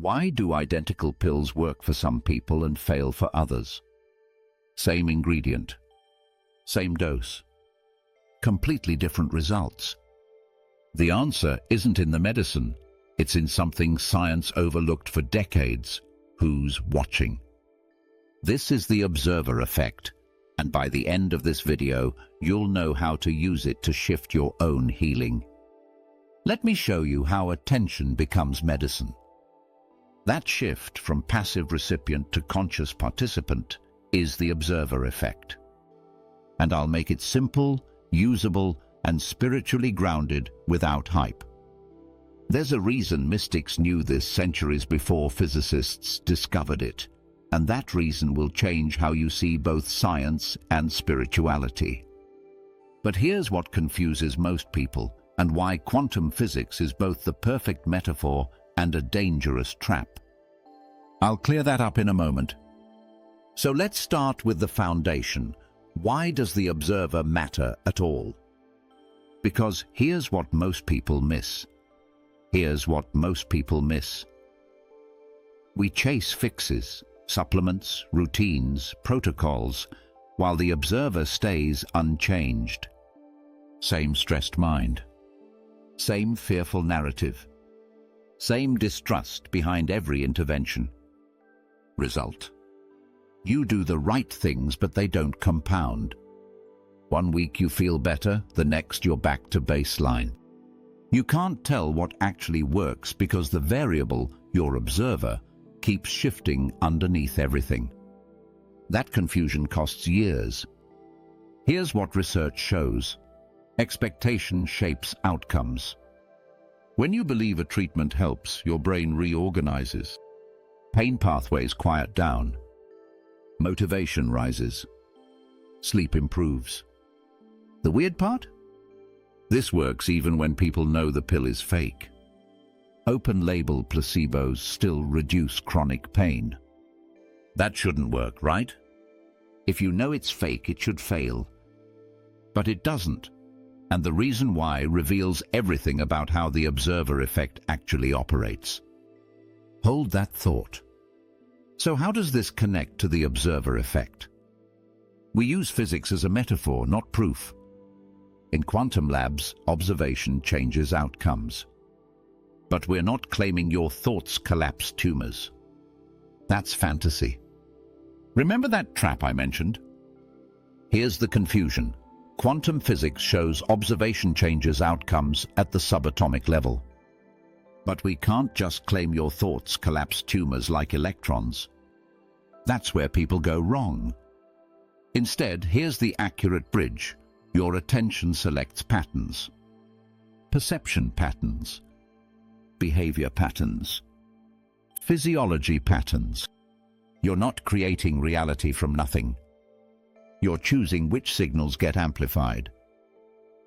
Why do identical pills work for some people and fail for others? Same ingredient, same dose, completely different results. The answer isn't in the medicine, it's in something science overlooked for decades: who's watching. This is the observer effect, and by the end of this video, you'll know how to use it to shift your own healing. Let me show you how attention becomes medicine. That shift from passive recipient to conscious participant is the observer effect. And I'll make it simple, usable, and spiritually grounded without hype. There's a reason mystics knew this centuries before physicists discovered it, and that reason will change how you see both science and spirituality. But here's what confuses most people, and why quantum physics is both the perfect metaphor and a dangerous trap. I'll clear that up in a moment. So let's start with the foundation. Why does the observer matter at all? Because here's what most people miss. Here's what most people miss. We chase fixes, supplements, routines, protocols, while the observer stays unchanged. Same stressed mind, same fearful narrative, same distrust behind every intervention. Result: you do the right things, but they don't compound. One week you feel better, the next you're back to baseline. You can't tell what actually works because the variable, your observer, keeps shifting underneath everything. That confusion costs years. Here's what research shows. Expectation shapes outcomes. When you believe a treatment helps, your brain reorganizes. Pain pathways quiet down. Motivation rises. Sleep improves. The weird part? This works even when people know the pill is fake. Open-label placebos still reduce chronic pain. That shouldn't work, right? If you know it's fake, it should fail. But it doesn't, and the reason why reveals everything about how the observer effect actually operates. Hold that thought. So how does this connect to the observer effect? We use physics as a metaphor, not proof. In quantum labs, observation changes outcomes. But we're not claiming your thoughts collapse tumors. That's fantasy. Remember that trap I mentioned? Here's the confusion. Quantum physics shows observation changes outcomes at the subatomic level. But we can't just claim your thoughts collapse tumors like electrons. That's where people go wrong. Instead, here's the accurate bridge. Your attention selects patterns. Perception patterns. Behavior patterns. Physiology patterns. You're not creating reality from nothing. You're choosing which signals get amplified.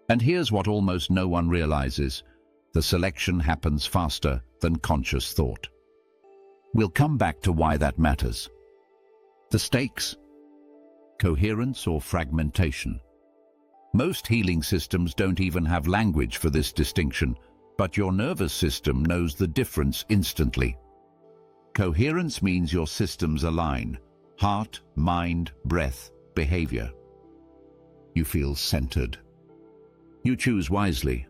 And here's what almost no one realizes. The selection happens faster than conscious thought. We'll come back to why that matters. The stakes? Coherence or fragmentation? Most healing systems don't even have language for this distinction, but your nervous system knows the difference instantly. Coherence means your systems align: heart, mind, breath, behavior. You feel centered. You choose wisely.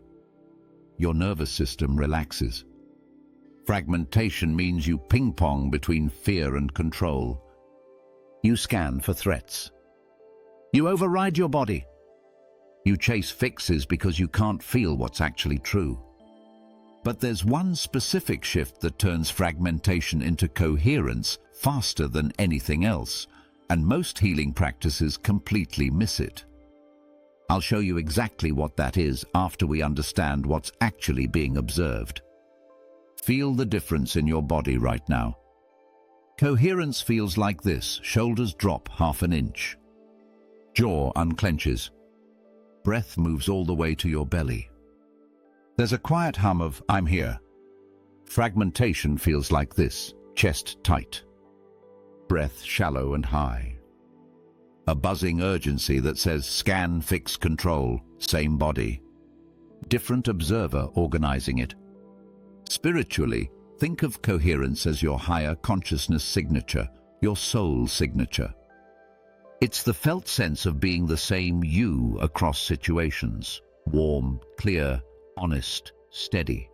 Your nervous system relaxes. Fragmentation means you ping-pong between fear and control. You scan for threats. You override your body. You chase fixes because you can't feel what's actually true. But there's one specific shift that turns fragmentation into coherence faster than anything else, and most healing practices completely miss it. I'll show you exactly what that is after we understand what's actually being observed. Feel the difference in your body right now. Coherence feels like this: shoulders drop half an inch. Jaw unclenches. Breath moves all the way to your belly. There's a quiet hum of "I'm here." Fragmentation feels like this: chest tight. Breath shallow and high. A buzzing urgency that says scan, fix, control, same body. Different observer organizing it. Spiritually, Think of coherence as your higher consciousness signature, your soul signature. It's the felt sense of being the same you across situations. Warm, clear, honest, steady.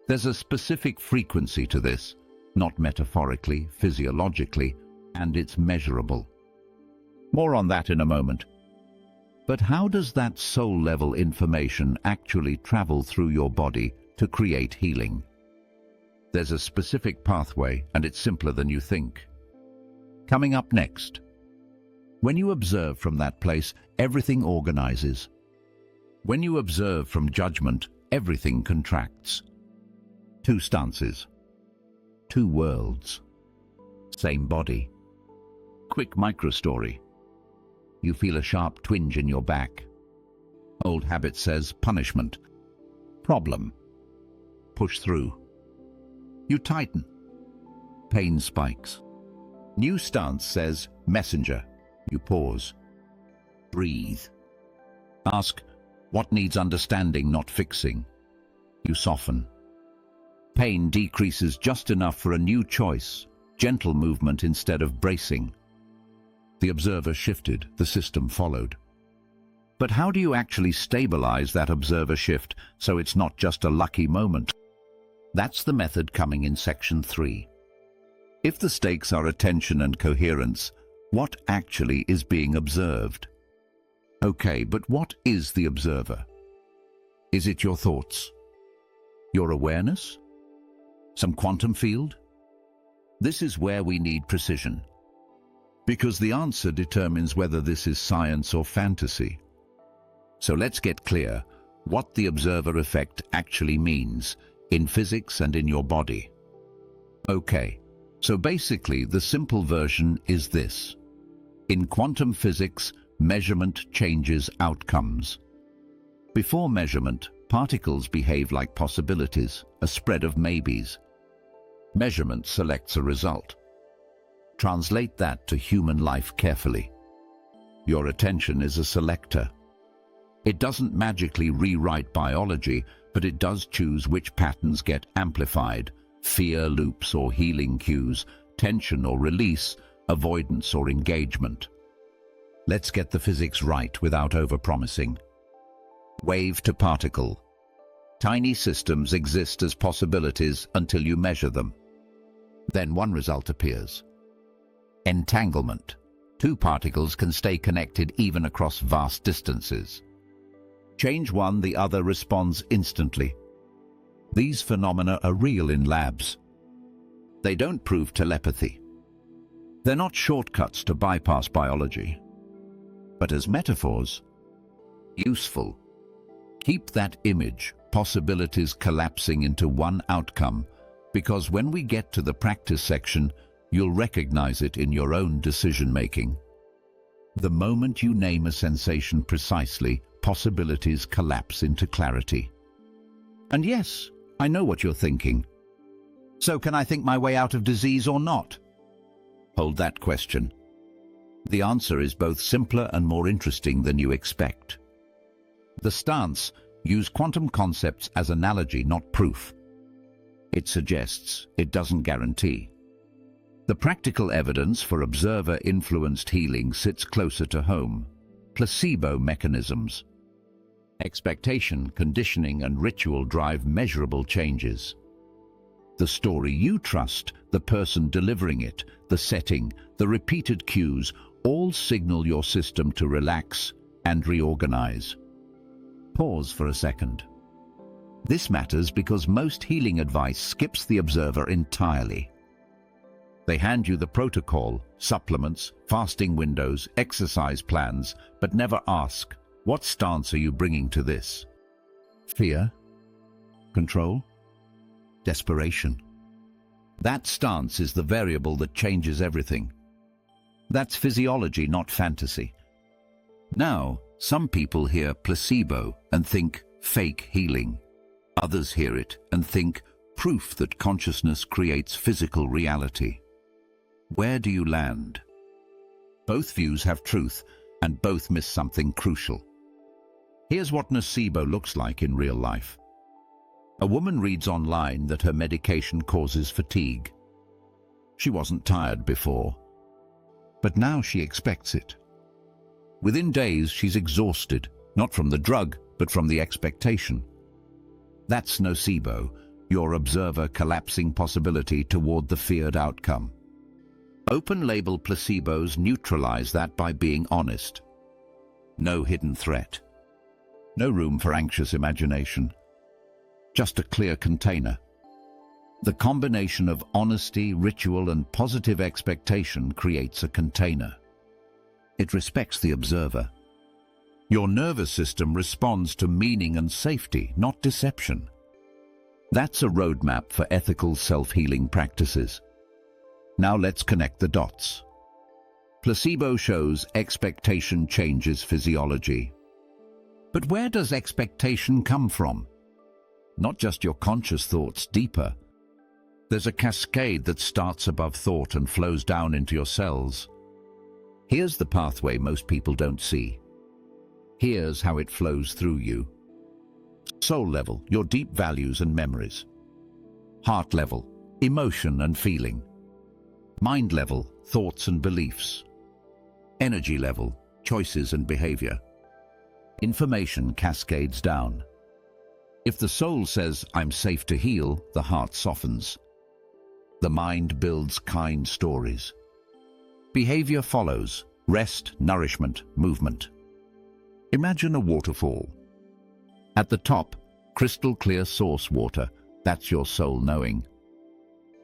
There's a specific frequency to this, not metaphorically, physiologically, and it's measurable. More on that in a moment. But how does that soul-level information actually travel through your body to create healing? There's a specific pathway, and it's simpler than you think. Coming up next. When you observe from that place, everything organizes. When you observe from judgment, everything contracts. Two stances. Two worlds. Same body. Quick micro-story. You feel a sharp twinge in your back. Old habit says punishment. Problem. Push through. You tighten. Pain spikes. New stance says messenger. You pause. Breathe. Ask, what needs understanding, not fixing? You soften. Pain decreases just enough for a new choice, gentle movement instead of bracing. The observer shifted, the system followed. But how do you actually stabilize that observer shift so it's not just a lucky moment? That's the method coming in section 3. If the stakes are attention and coherence, what actually is being observed? Okay, but what is the observer? Is it your thoughts? Your awareness? Some quantum field? This is where we need precision. Because the answer determines whether this is science or fantasy. So let's get clear what the observer effect actually means in physics and in your body. Okay, so basically the simple version is this. In quantum physics, measurement changes outcomes. Before measurement, particles behave like possibilities, a spread of maybes. Measurement selects a result. Translate that to human life carefully. Your attention is a selector. It doesn't magically rewrite biology, but it does choose which patterns get amplified, fear loops or healing cues, tension or release, avoidance or engagement. Let's get the physics right without overpromising. Wave to particle. Tiny systems exist as possibilities until you measure them. Then one result appears. Entanglement. Two particles can stay connected even across vast distances. Change one, the other responds instantly. These phenomena are real in labs. They don't prove telepathy. They're not shortcuts to bypass biology. But as metaphors, useful. Keep that image, possibilities collapsing into one outcome, because when we get to the practice section, you'll recognize it in your own decision-making. The moment you name a sensation precisely, possibilities collapse into clarity. And yes, I know what you're thinking. So can I think my way out of disease or not? Hold that question. The answer is both simpler and more interesting than you expect. The stance: use quantum concepts as analogy, not proof. It suggests, it doesn't guarantee. The practical evidence for observer-influenced healing sits closer to home. Placebo mechanisms. Expectation, conditioning, and ritual drive measurable changes. The story you trust, the person delivering it, the setting, the repeated cues, all signal your system to relax and reorganize. Pause for a second. This matters because most healing advice skips the observer entirely. They hand you the protocol, supplements, fasting windows, exercise plans, but never ask, what stance are you bringing to this? Fear? Control? Desperation? That stance is the variable that changes everything. That's physiology, not fantasy. Now, some people hear placebo and think fake healing. Others hear it and think proof that consciousness creates physical reality. Where do you land? Both views have truth, and both miss something crucial. Here's what nocebo looks like in real life. A woman reads online that her medication causes fatigue. She wasn't tired before, but now she expects it. Within days, she's exhausted, not from the drug, but from the expectation. That's nocebo, your observer collapsing possibility toward the feared outcome. Open-label placebos neutralize that by being honest. No hidden threat. No room for anxious imagination. Just a clear container. The combination of honesty, ritual, and positive expectation creates a container. It respects the observer. Your nervous system responds to meaning and safety, not deception. That's a roadmap for ethical self-healing practices. Now let's connect the dots. Placebo shows expectation changes physiology. But where does expectation come from? Not just your conscious thoughts, deeper. There's a cascade that starts above thought and flows down into your cells. Here's the pathway most people don't see. Here's how it flows through you. Soul level, your deep values and memories. Heart level, emotion and feeling. Mind level, thoughts and beliefs. Energy level, choices and behavior. Information cascades down. If the soul says, "I'm safe to heal," the heart softens. The mind builds kind stories. Behavior follows: rest, nourishment, movement. Imagine a waterfall. At the top, crystal clear source water. That's your soul knowing.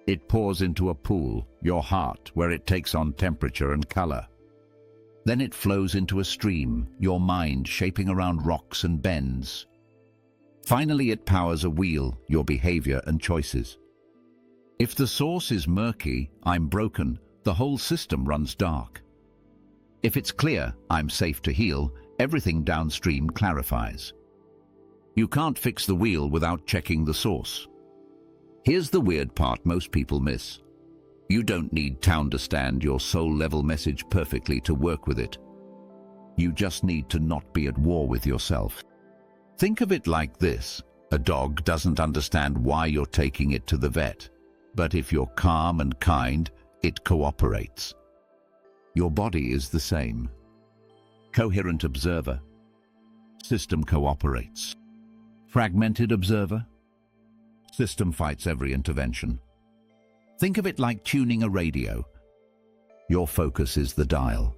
It pours into a pool, your heart, where it takes on temperature and color. Then it flows into a stream, your mind, shaping around rocks and bends. Finally, it powers a wheel, your behavior and choices. If the source is murky, "I'm broken," the whole system runs dark. If it's clear, "I'm safe to heal," everything downstream clarifies. You can't fix the wheel without checking the source. Here's the weird part most people miss. You don't need to understand your soul-level message perfectly to work with it. You just need to not be at war with yourself. Think of it like this. A dog doesn't understand why you're taking it to the vet. But if you're calm and kind, it cooperates. Your body is the same. Coherent observer. System cooperates. Fragmented observer. System fights every intervention. Think of it like tuning a radio. Your focus is the dial.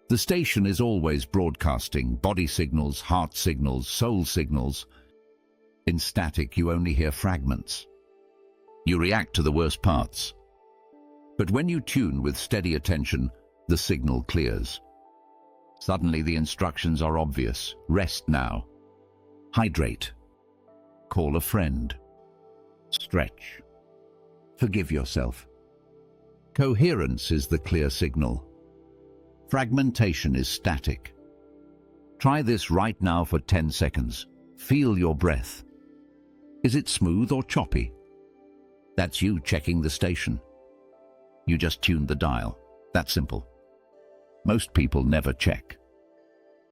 The station is always broadcasting body signals, heart signals, soul signals. In static, you only hear fragments. You react to the worst parts. But when you tune with steady attention, the signal clears. Suddenly the instructions are obvious. Rest now. Hydrate. Call a friend. Stretch. Forgive yourself. Coherence is the clear signal. Fragmentation is static. Try this right now for 10 seconds. Feel your breath. Is it smooth or choppy? That's you checking the station. You just tuned the dial. That simple. Most people never check.